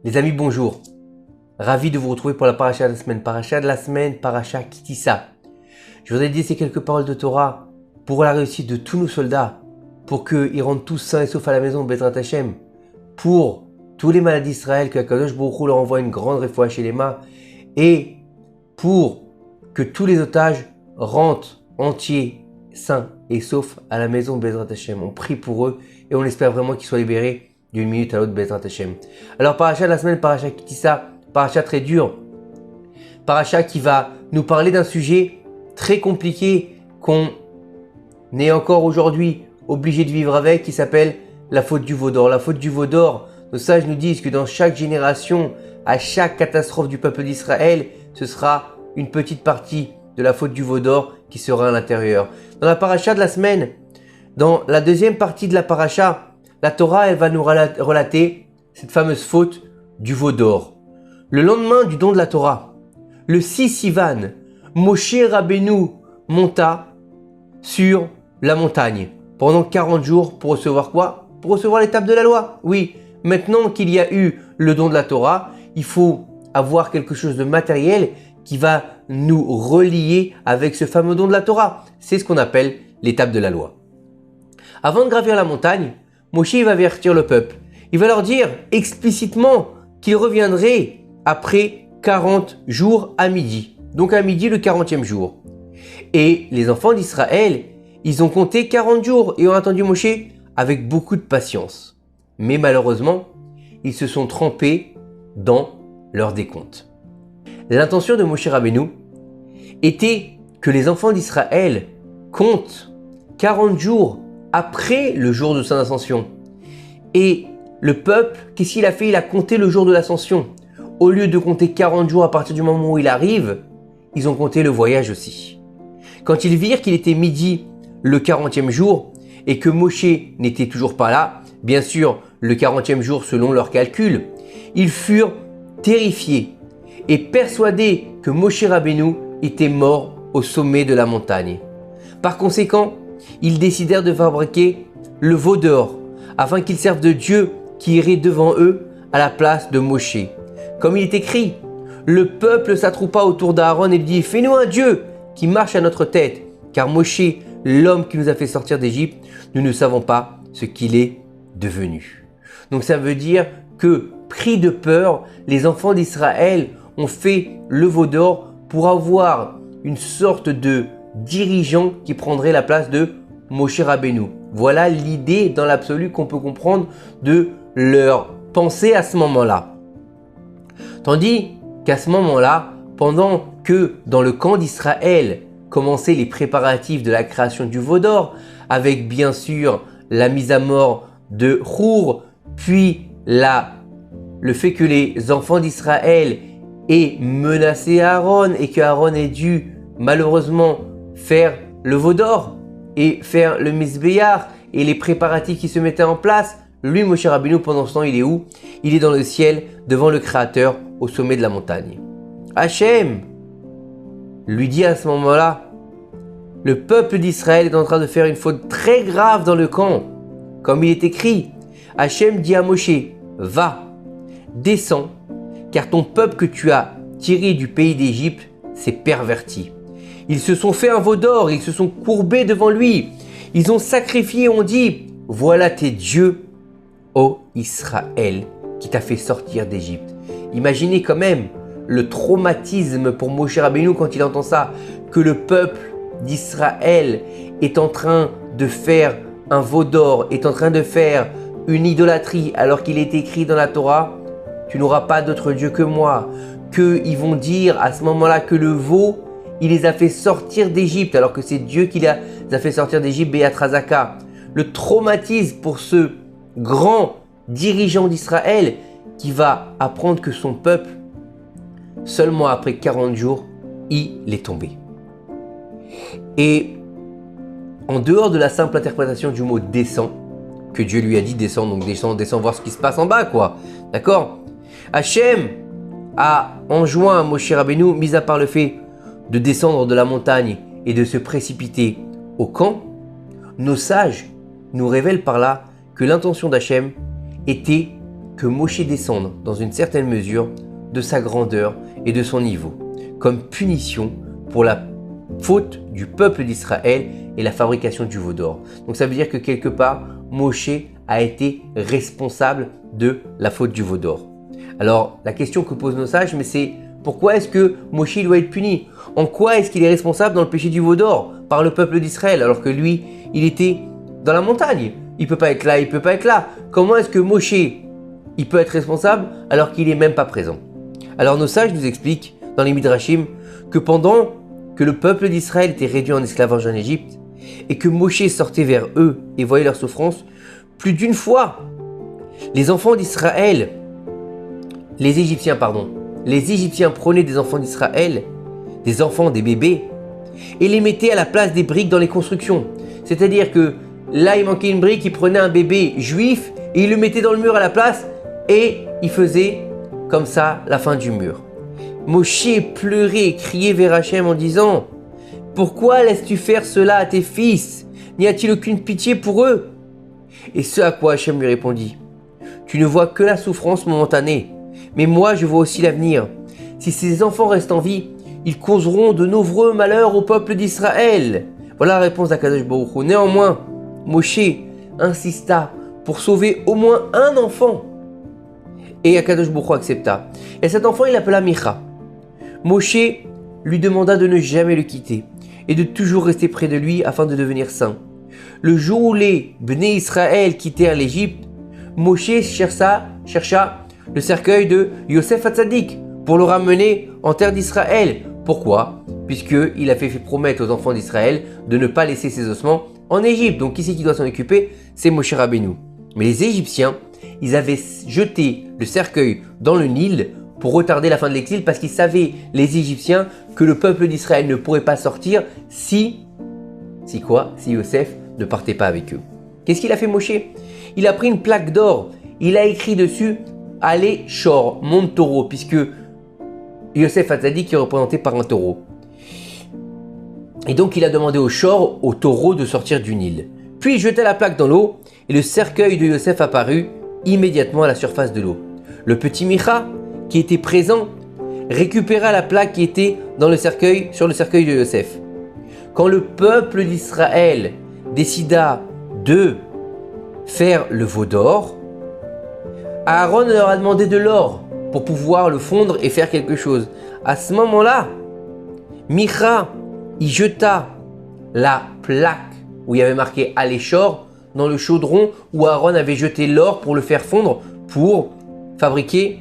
Les amis, bonjour. Ravi de vous retrouver pour la paracha de la semaine. Paracha de la semaine, paracha Kitissa. Je voudrais dire ces quelques paroles de Torah pour la réussite de tous nos soldats, pour qu'ils rentrent tous sains et saufs à la maison de Bezrat Hashem, pour tous les malades d'Israël, que Akadosh Baruch Hu leur envoie une grande réfoua chez les mains, et pour que tous les otages rentrent entiers, sains et saufs à la maison de Bezrat Hashem. On prie pour eux et on espère vraiment qu'ils soient libérés d'une minute à l'autre, Bezrat Hashem. Alors, paracha de la semaine, paracha Kitissa, paracha très dur, paracha qui va nous parler d'un sujet très compliqué qu'on est encore aujourd'hui obligé de vivre avec, qui s'appelle la faute du veau d'or. La faute du veau d'or, nos sages nous disent que dans chaque génération, à chaque catastrophe du peuple d'Israël, ce sera une petite partie de la faute du veau d'or qui sera à l'intérieur. Dans la paracha de la semaine, dans la deuxième partie de la paracha, la Torah, elle va nous relater cette fameuse faute du veau d'or. Le lendemain du don de la Torah, le 6 Sivan, Moshe Rabbeinu monta sur la montagne pendant 40 jours pour recevoir quoi? Pour recevoir l'étape de la loi. Oui, maintenant qu'il y a eu le don de la Torah, il faut avoir quelque chose de matériel qui va nous relier avec ce fameux don de la Torah. C'est ce qu'on appelle l'étape de la loi. Avant de gravir la montagne, Moshe va avertir le peuple. Il va leur dire explicitement qu'il reviendrait après 40 jours à midi. Donc à midi, le 40e jour. Et les enfants d'Israël, ils ont compté 40 jours et ont attendu Moshe avec beaucoup de patience. Mais malheureusement, ils se sont trompés dans leur décompte. L'intention de Moshe Rabbeinu était que les enfants d'Israël comptent 40 jours après le jour de son ascension. Et le peuple, qu'est-ce qu'il a fait? Il a compté le jour de l'ascension. Au lieu de compter 40 jours à partir du moment où il arrive, ils ont compté le voyage aussi. Quand ils virent qu'il était midi le 40e jour et que Moshe n'était toujours pas là, bien sûr le 40e jour selon leurs calculs, ils furent terrifiés et persuadés que Moshe Rabbeinu était mort au sommet de la montagne. Par conséquent, ils décidèrent de fabriquer le veau d'or afin qu'il serve de Dieu qui irait devant eux à la place de Moshe. Comme il est écrit, le peuple s'attroupa autour d'Aaron et lui dit « Fais-nous un Dieu qui marche à notre tête, car Moshe, l'homme qui nous a fait sortir d'Égypte, nous ne savons pas ce qu'il est devenu. » Donc ça veut dire que, pris de peur, les enfants d'Israël ont fait le veau d'or pour avoir une sorte de dirigeant qui prendrait la place de Moshe Rabbeinu. Voilà l'idée dans l'absolu qu'on peut comprendre de leur pensée à ce moment-là. Tandis qu'à ce moment-là, pendant que dans le camp d'Israël commençaient les préparatifs de la création du veau d'or, avec bien sûr la mise à mort de Hur, puis le fait que les enfants d'Israël aient menacé Aaron et que Aaron ait dû malheureusement faire le veau d'or et faire le Mizbeach et les préparatifs qui se mettaient en place, lui, Moshe Rabbeinu, pendant ce temps, il est où? Il est dans le ciel, devant le Créateur, au sommet de la montagne. Hachem lui dit à ce moment-là, le peuple d'Israël est en train de faire une faute très grave dans le camp. Comme il est écrit, Hachem dit à Moshe, va, descends, car ton peuple que tu as tiré du pays d'Égypte s'est perverti. Ils se sont fait un veau d'or, ils se sont courbés devant lui. Ils ont sacrifié et ont dit, voilà tes dieux, ô Israël, qui t'a fait sortir d'Égypte. Imaginez quand même le traumatisme pour Moshe Rabbeinu quand il entend ça, que le peuple d'Israël est en train de faire un veau d'or, est en train de faire une idolâtrie, alors qu'il est écrit dans la Torah, tu n'auras pas d'autre Dieu que moi. Qu'ils vont dire à ce moment-là que le veau, il les a fait sortir d'Égypte, alors que c'est Dieu qui les a fait sortir d'Égypte, Béatrazaka. Le traumatisme pour ce grand dirigeant d'Israël qui va apprendre que son peuple, seulement après 40 jours, il est tombé. Et en dehors de la simple interprétation du mot « descend », que Dieu lui a dit « descend », donc descend voir ce qui se passe en bas, quoi. D'accord? Hachem a enjoint à Moshe Rabbeinu, mis à part le fait de descendre de la montagne et de se précipiter au camp, nos sages nous révèlent par là que l'intention d'Hachem était que Moshe descende dans une certaine mesure de sa grandeur et de son niveau, comme punition pour la faute du peuple d'Israël et la fabrication du veau d'or. Donc ça veut dire que quelque part, Moshe a été responsable de la faute du veau d'or. Alors la question que posent nos sages, mais c'est pourquoi est-ce que Moshe doit être puni? En quoi est-ce qu'il est responsable dans le péché du veau d'or par le peuple d'Israël alors que lui, il était dans la montagne? Il peut pas être là, il peut pas être là. Comment est-ce que Moshe, il peut être responsable alors qu'il est même pas présent? Alors nos sages nous expliquent dans les Midrashim que pendant que le peuple d'Israël était réduit en esclavage en Égypte et que Moshe sortait vers eux et voyait leur souffrance, plus d'une fois, les enfants d'Israël, les Égyptiens prenaient des enfants d'Israël, des enfants, des bébés, et les mettaient à la place des briques dans les constructions. C'est-à-dire que là, il manquait une brique, ils prenaient un bébé juif et ils le mettaient dans le mur à la place et ils faisaient comme ça la fin du mur. Moshe pleurait et criait vers Hachem en disant « Pourquoi laisses-tu faire cela à tes fils? N'y a-t-il aucune pitié pour eux ?» Et ce à quoi Hachem lui répondit « Tu ne vois que la souffrance momentanée, mais moi je vois aussi l'avenir. Si ces enfants restent en vie, ils causeront de nombreux malheurs au peuple d'Israël. » Voilà la réponse d'Akadosh Baruch Hu. Néanmoins, Moshe insista pour sauver au moins un enfant. Et Akadosh Baruch Hu accepta. Et cet enfant, il l'appela Micha. Moshe lui demanda de ne jamais le quitter et de toujours rester près de lui afin de devenir saint. Le jour où les Bnei Israël quittèrent l'Égypte, Moshe chercha le cercueil de Yosef Hatzadik pour le ramener en terre d'Israël. Pourquoi? Puisqu'il a fait promettre aux enfants d'Israël de ne pas laisser ses ossements en Égypte. Donc qui c'est qui doit s'en occuper? C'est Moshe Rabbeinu. Mais les Égyptiens, ils avaient jeté le cercueil dans le Nil pour retarder la fin de l'exil parce qu'ils savaient, les Égyptiens, que le peuple d'Israël ne pourrait pas sortir si Yosef ne partait pas avec eux. Qu'est-ce qu'il a fait Moshe? Il a pris une plaque d'or, il a écrit dessus « Allez Shor, mon taureau » puisque Yosef Hatzadik est représenté par un taureau. Et donc il a demandé au Shor, au taureau, de sortir du Nil. Puis il jeta la plaque dans l'eau et le cercueil de Yosef apparut immédiatement à la surface de l'eau. Le petit Micha, qui était présent, récupéra la plaque qui était dans le cercueil, sur le cercueil de Yosef. Quand le peuple d'Israël décida de faire le veau d'or, Aaron leur a demandé de l'or pour pouvoir le fondre et faire quelque chose. À ce moment-là, Micha y jeta la plaque où il y avait marqué Aléchor dans le chaudron où Aaron avait jeté l'or pour le faire fondre pour fabriquer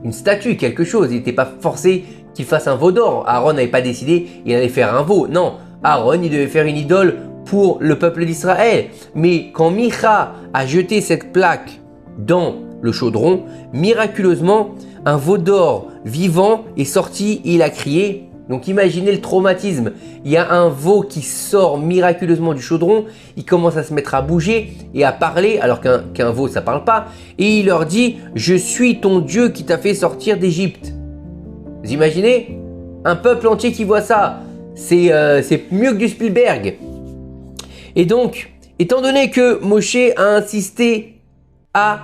une statue, quelque chose. Il n'était pas forcé qu'il fasse un veau d'or. Aaron n'avait pas décidé qu'il allait faire un veau. Non, Aaron il devait faire une idole pour le peuple d'Israël. Mais quand Micha a jeté cette plaque dans le chaudron, miraculeusement, un veau d'or vivant est sorti et il a crié. Donc imaginez le traumatisme. Il y a un veau qui sort miraculeusement du chaudron, il commence à se mettre à bouger et à parler, alors qu'un veau ça parle pas, et il leur dit « Je suis ton Dieu qui t'a fait sortir d'Égypte ». Vous imaginez? Un peuple entier qui voit ça, c'est mieux que du Spielberg. Et donc, étant donné que Moshe a insisté à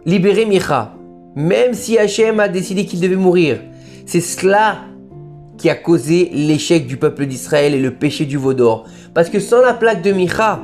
libérer Micha, même si Hachem a décidé qu'il devait mourir, c'est cela qui a causé l'échec du peuple d'Israël et le péché du veau d'or. Parce que sans la plaque de Micha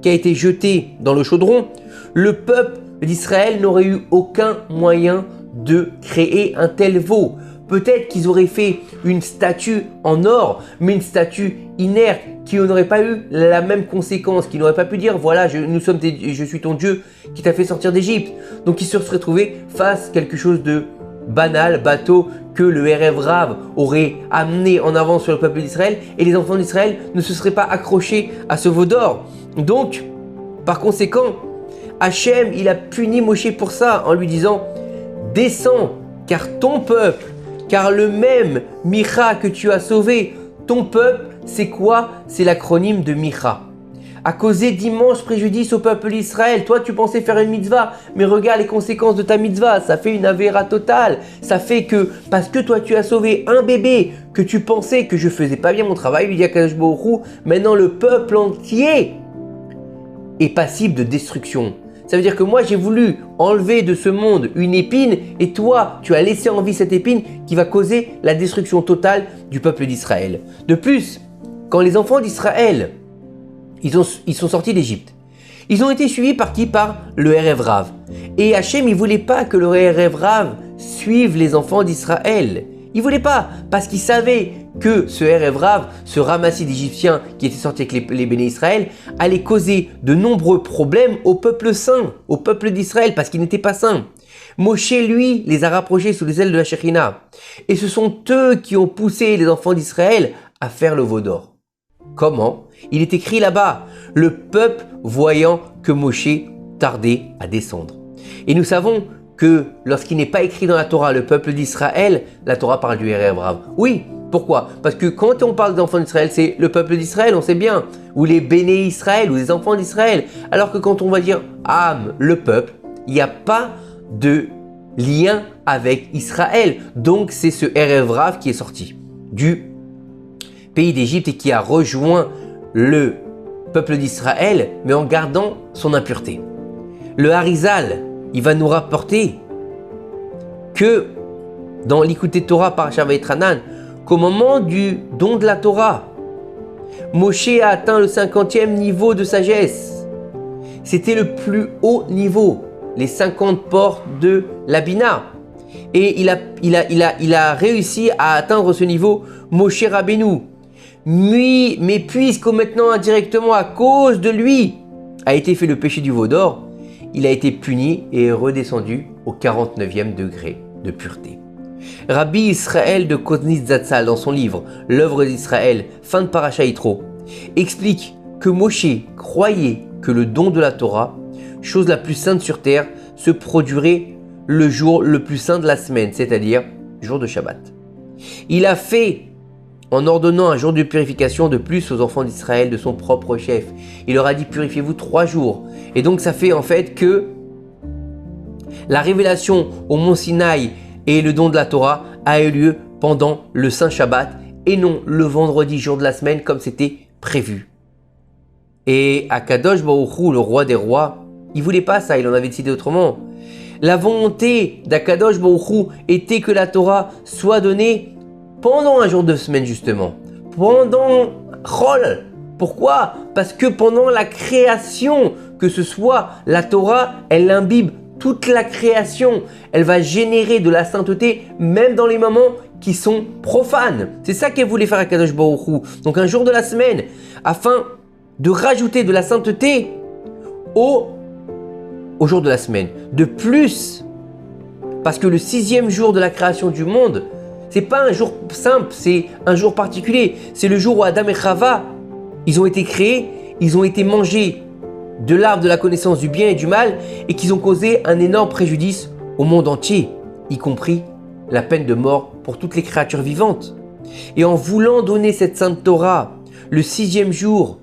qui a été jetée dans le chaudron, le peuple d'Israël n'aurait eu aucun moyen de créer un tel veau. Peut-être qu'ils auraient fait une statue en or, mais une statue inerte qui n'aurait pas eu la même conséquence, qui n'aurait pas pu dire voilà, je suis ton Dieu qui t'a fait sortir d'Égypte. Donc ils se seraient retrouvés face à quelque chose de banal, bateau, que le Erev Rav aurait amené en avant sur le peuple d'Israël et les enfants d'Israël ne se seraient pas accrochés à ce veau d'or. Donc, par conséquent, Hachem, il a puni Moshe pour ça en lui disant « Descends, car ton peuple, car le même Micha que tu as sauvé, ton peuple, c'est quoi? C'est l'acronyme de Micha. A causé d'immenses préjudices au peuple d'Israël. Toi, tu pensais faire une mitzvah, mais regarde les conséquences de ta mitzvah. Ça fait une avéra totale. Ça fait que, parce que toi, tu as sauvé un bébé, que tu pensais que je faisais pas bien mon travail, lui dit Akadosh Baruch Hu, maintenant le peuple entier est passible de destruction. Ça veut dire que moi j'ai voulu enlever de ce monde une épine et toi tu as laissé en vie cette épine qui va causer la destruction totale du peuple d'Israël. De plus, quand les enfants d'Israël ils sont sortis d'Égypte, ils ont été suivis par qui? Par le Erev Rav. Et Hachem il ne voulait pas que le Erev Rav suive les enfants d'Israël. Il ne voulait pas parce qu'il savait que ce Erev Rav, ce ramassis d'Égyptiens qui était sorti avec les béné Israël, allait causer de nombreux problèmes au peuple saint, au peuple d'Israël, parce qu'il n'était pas saint. Moshe, lui, les a rapprochés sous les ailes de la Shekhina. Et ce sont eux qui ont poussé les enfants d'Israël à faire le veau d'or. Comment? Il est écrit là-bas, le peuple voyant que Moshe tardait à descendre. Et nous savons que lorsqu'il n'est pas écrit dans la Torah le peuple d'Israël, la Torah parle du Erev Rav. Oui, pourquoi? Parce que quand on parle d'enfants d'Israël, c'est le peuple d'Israël, on sait bien, ou les béné Israël, ou les enfants d'Israël. Alors que quand on va dire Am, le peuple, il n'y a pas de lien avec Israël. Donc c'est ce Erev Rav qui est sorti du pays d'Égypte et qui a rejoint le peuple d'Israël, mais en gardant son impureté. Le Harizal, il va nous rapporter que dans l'Écouté Torah Parashat Vayetranan, qu'au moment du don de la Torah, Moshe a atteint le 50e niveau de sagesse. C'était le plus haut niveau, les 50 portes de la Bina. Et il a réussi à atteindre ce niveau Moshe Rabbeinu. Mais puisque maintenant indirectement à cause de lui a été fait le péché du veau d'or, il a été puni et est redescendu au 49e degré de pureté. Rabbi Israël de Koznitz Zatzal, dans son livre L'œuvre d'Israël, fin de Parashat Yitro, explique que Moshe croyait que le don de la Torah, chose la plus sainte sur terre, se produirait le jour le plus saint de la semaine, c'est-à-dire jour de Shabbat. Il a fait en ordonnant un jour de purification de plus aux enfants d'Israël de son propre chef. Il leur a dit purifiez-vous 3 jours. Et donc ça fait en fait que la révélation au mont Sinaï et le don de la Torah a eu lieu pendant le Saint Shabbat et non le vendredi jour de la semaine comme c'était prévu. Et Akadosh Baruch Hu, le roi des rois, il voulait pas ça, il en avait décidé autrement. La volonté d'Akadosh Baruch Hu était que la Torah soit donnée pendant un jour de semaine justement, pendant Chol. Pourquoi? Parce que pendant la création, que ce soit la Torah, elle imbibe toute la création. Elle va générer de la sainteté même dans les moments qui sont profanes. C'est ça qu'elle voulait faire à Kadosh Baruch Hu. Donc un jour de la semaine, afin de rajouter de la sainteté au jour de la semaine. De plus, parce que le 6e jour de la création du monde, c'est pas un jour simple, c'est un jour particulier. C'est le jour où Adam et Chava, ils ont été créés, ils ont été mangés de l'arbre de la connaissance du bien et du mal et qu'ils ont causé un énorme préjudice au monde entier, y compris la peine de mort pour toutes les créatures vivantes. Et en voulant donner cette sainte Torah le 6e jour,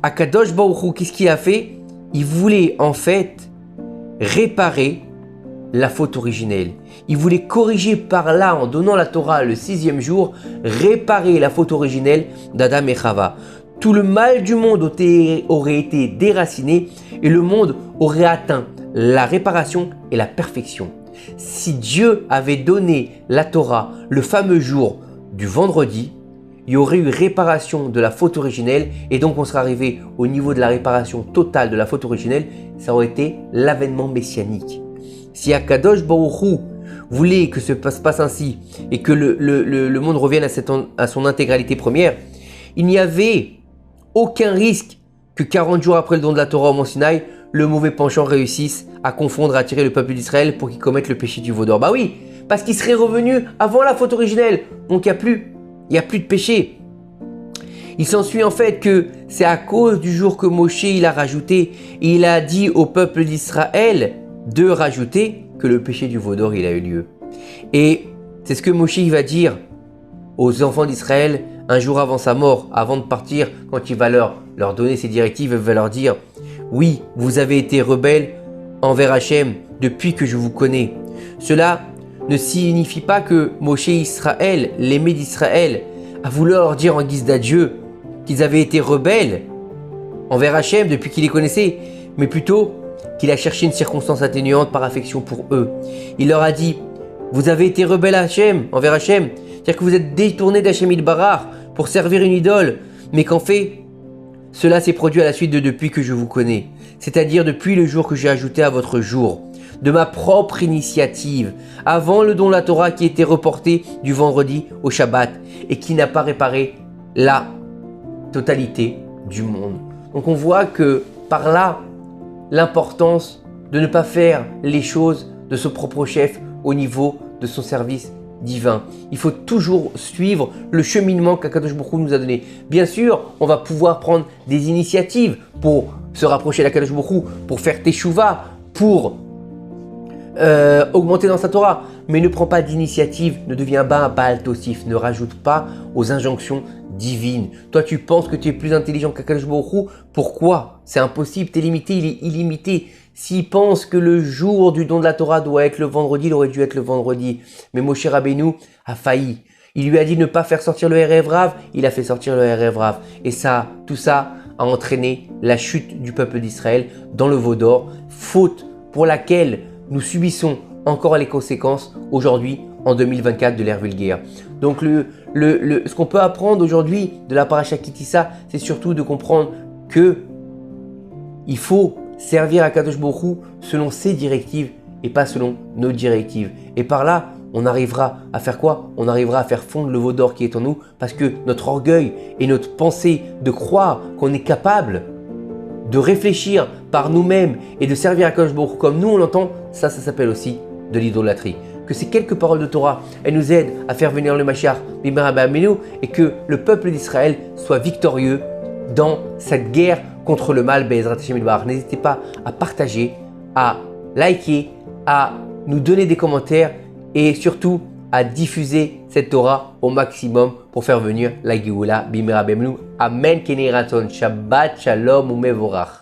Akadosh Baruch Hu, qu'est-ce qu'il a fait? Il voulait en fait réparer la faute originelle. Il voulait corriger par là, en donnant la Torah le 6e jour, réparer la faute originelle d'Adam et Chava. Tout le mal du monde aurait été déraciné et le monde aurait atteint la réparation et la perfection. Si Dieu avait donné la Torah le fameux jour du vendredi, il y aurait eu réparation de la faute originelle et donc on serait arrivé au niveau de la réparation totale de la faute originelle, ça aurait été l'avènement messianique. Si Akadosh Baruch Hu voulait que se passe ainsi et que le monde revienne à son intégralité première, il n'y avait aucun risque que 40 jours après le don de la Torah au mont Sinaï, le mauvais penchant réussisse à confondre, à attirer le peuple d'Israël pour qu'il commette le péché du veau d'or. Bah oui, parce qu'il serait revenu avant la faute originelle, donc il n'y a plus de péché. Il s'ensuit en fait que c'est à cause du jour que Moshe il a rajouté, et il a dit au peuple d'Israël de rajouter que le péché du veau d'or il a eu lieu. Et c'est ce que Moshe il va dire aux enfants d'Israël un jour avant sa mort, avant de partir, quand il va leur donner ses directives, il va leur dire « Oui, vous avez été rebelles envers Hachem depuis que je vous connais. » Cela ne signifie pas que Moshe Israël, l'aimé d'Israël, a voulu leur dire en guise d'adieu qu'ils avaient été rebelles envers Hachem depuis qu'il les connaissait, mais plutôt qu'il a cherché une circonstance atténuante par affection pour eux. Il leur a dit, vous avez été rebelles envers Hachem, c'est-à-dire que vous êtes détournés d'Hachem Ilbarar pour servir une idole, mais qu'en fait, cela s'est produit à la suite de depuis que je vous connais, c'est-à-dire depuis le jour que j'ai ajouté à votre jour, de ma propre initiative, avant le don de la Torah qui était reporté du vendredi au Shabbat et qui n'a pas réparé la totalité du monde. Donc on voit que par là, l'importance de ne pas faire les choses de son propre chef au niveau de son service divin. Il faut toujours suivre le cheminement qu'Akadosh Baruch Hu nous a donné. Bien sûr, on va pouvoir prendre des initiatives pour se rapprocher d'Akadosh Baruch Hu, pour faire teshuva, pour augmenter dans sa Torah. Mais ne prends pas d'initiative, ne deviens pas un Baal Tosif, ne rajoute pas aux injonctions divines. Toi, tu penses que tu es plus intelligent qu'Akadosh Baruch Hu. Pourquoi? C'est impossible, tu es limité, il est illimité. S'il pense que le jour du don de la Torah doit être le vendredi, il aurait dû être le vendredi. Mais Moshe Rabbeinu a failli. Il lui a dit de ne pas faire sortir le Erev Rav, il a fait sortir le Erev Rav. Et ça, tout ça a entraîné la chute du peuple d'Israël dans le veau d'or, faute pour laquelle nous subissons encore les conséquences aujourd'hui en 2024 de l'ère vulgaire. Donc ce qu'on peut apprendre aujourd'hui de la paracha Ki Tisa, c'est surtout de comprendre que il faut servir à Kadosh Baruch Hu selon ses directives et pas selon nos directives. Et par là, on arrivera à faire quoi? On arrivera à faire fondre le veau d'or qui est en nous parce que notre orgueil et notre pensée de croire qu'on est capable de réfléchir par nous-mêmes et de servir à Kadosh Baruch Hu comme nous on l'entend, ça s'appelle aussi de l'idolâtrie. Que ces quelques paroles de Torah, elles nous aident à faire venir le Mashiach Bimera B'Amenu et que le peuple d'Israël soit victorieux dans cette guerre contre le mal. Be'ezrat Hashem Ilbar. N'hésitez pas à partager, à liker, à nous donner des commentaires et surtout à diffuser cette Torah au maximum pour faire venir la Géoula Bimera B'Amenu. Amen. Kenei Ratzon. Shabbat Shalom Umevorach.